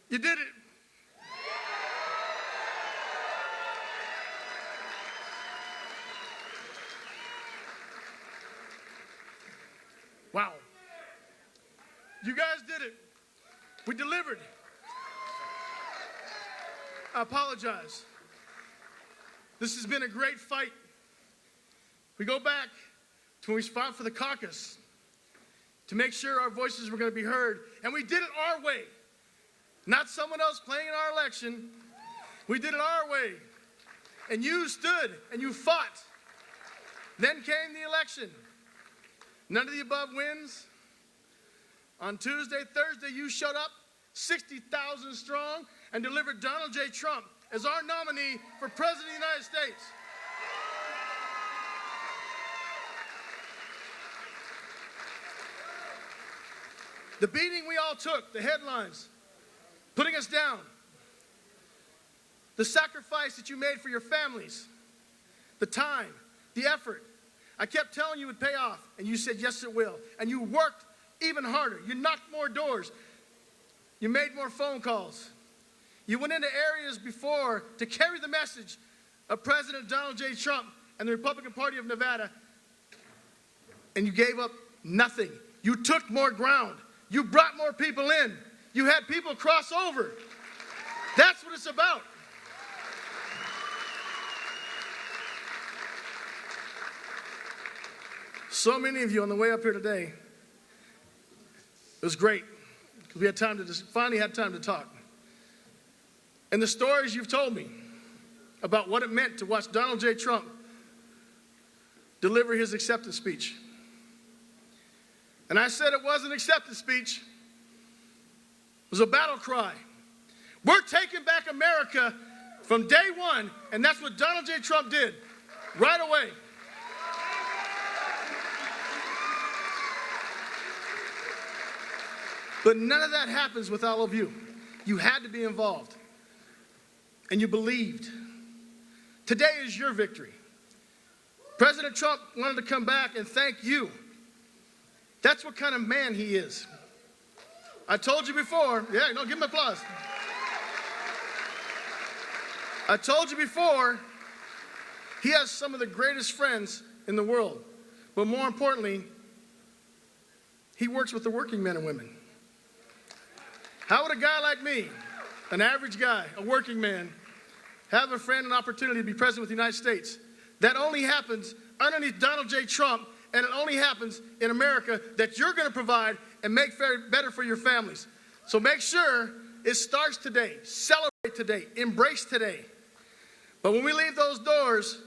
You did it. Wow. You guys did it. We delivered. I apologize. This has been a great fight. We go back to when we fought for the caucus to make sure our voices were going to be heard, and we did it our way. Not someone else playing in our election. We did it our way. And you stood and you fought. Then came the election. None of the above wins. On Tuesday, Thursday, you showed up 60,000 strong and delivered Donald J. Trump as our nominee for President of the United States. The beating we all took, the headlines, putting us down, the sacrifice that you made for your families, the time, the effort. I kept telling you it would pay off, and you said, yes, it will. And you worked even harder. You knocked more doors. You made more phone calls. You went into areas before to carry the message of President Donald J. Trump and the Republican Party of Nevada, and you gave up nothing. You took more ground. You brought more people in. You had people cross over. That's what it's about. So many of you on the way up here today, it was great because we had time to finally had time to talk. And the stories you've told me about what it meant to watch Donald J. Trump deliver his acceptance speech. And I said it wasn't an acceptance speech. It was a battle cry. We're taking back America from day one, and that's what Donald J. Trump did right away. But none of that happens with all of you. You had to be involved. And you believed. Today is your victory. President Trump wanted to come back and thank you. That's what kind of man he is. I told you before, give him applause. I told you before, he has some of the greatest friends in the world. But more importantly, he works with the working men and women. How would a guy like me, an average guy, a working man, have a friend and opportunity to be president of the United States? That only happens underneath Donald J. Trump, and it only happens in America that you're going to provide and make better for your families. So make sure it starts today. Celebrate today. Embrace today. But when we leave those doors,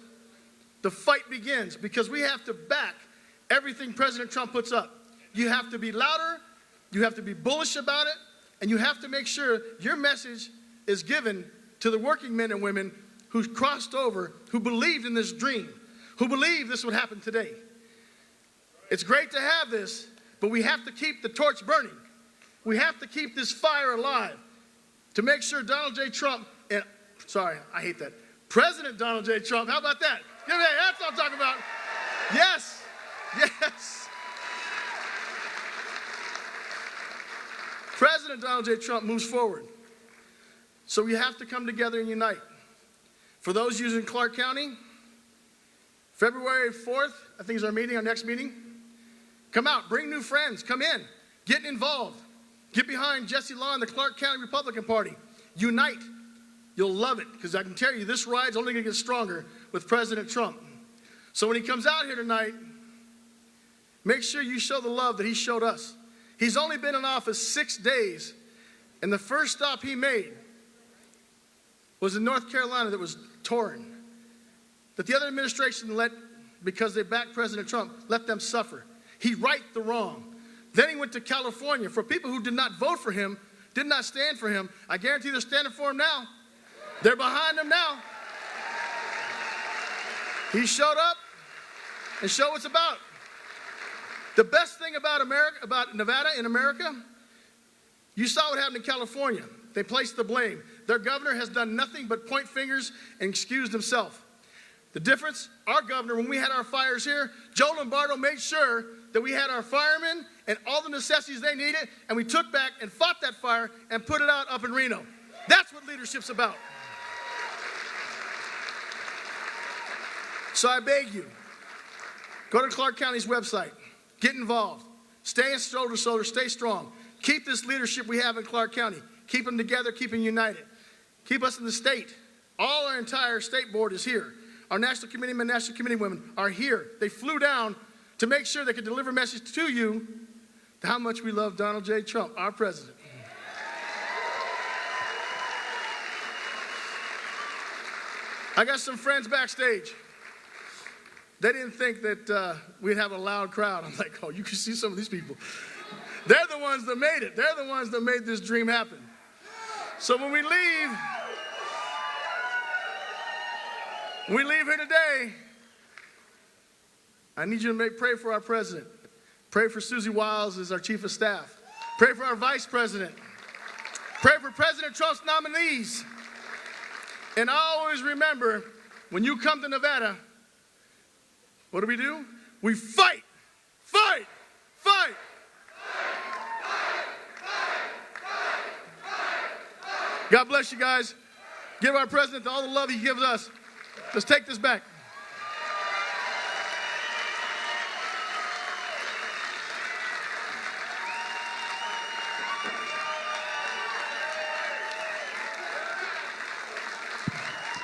the fight begins because we have to back everything President Trump puts up. You have to be louder. You have to be bullish about it. And you have to make sure your message is given to the working men and women who crossed over, who believed in this dream, who believed this would happen today. It's great to have this, but we have to keep the torch burning. We have to keep this fire alive to make sure Donald J. Trump, President Donald J. Trump, how about that? That's what I'm talking about. Yes. President Donald J. Trump moves forward. So we have to come together and unite. For those using Clark County, February 4th, I think is our meeting, our next meeting. Come out, bring new friends, come in, get involved. Get behind Jesse Law and the Clark County Republican Party. Unite. You'll love it, because I can tell you this ride's only going to get stronger with President Trump. So when he comes out here tonight, make sure you show the love that he showed us. He's only been in office 6 days, and the first stop he made was in North Carolina that was torn. That the other administration because they backed President Trump, let them suffer. He righted the wrong. Then he went to California. For people who did not vote for him, did not stand for him, I guarantee they're standing for him now. They're behind him now. He showed up and showed what's about. The best thing about Nevada in America, you saw what happened in California. They placed the blame. Their governor has done nothing but point fingers and excused himself. The difference, our governor, when we had our fires here, Joe Lombardo made sure that we had our firemen and all the necessities they needed, and we took back and fought that fire and put it out up in Reno. That's what leadership's about. So I beg you, go to Clark County's website, get involved, stay shoulder to shoulder, stay strong. Keep this leadership we have in Clark County. Keep them together, keep them united. Keep us in the state. All our entire state board is here. Our national committeemen, national committee women are here. They flew down to make sure they could deliver a message to you to how much we love Donald J. Trump, our president. I got some friends backstage. They didn't think that we'd have a loud crowd. I'm like, oh, you can see some of these people. They're the ones that made it. They're the ones that made this dream happen. So when we leave here today, I need you to pray for our president. Pray for Susie Wiles as our chief of staff. Pray for our vice president. Pray for President Trump's nominees. And always remember, when you come to Nevada, what do? We fight, fight, fight. God bless you guys. Give our president all the love he gives us. Let's take this back.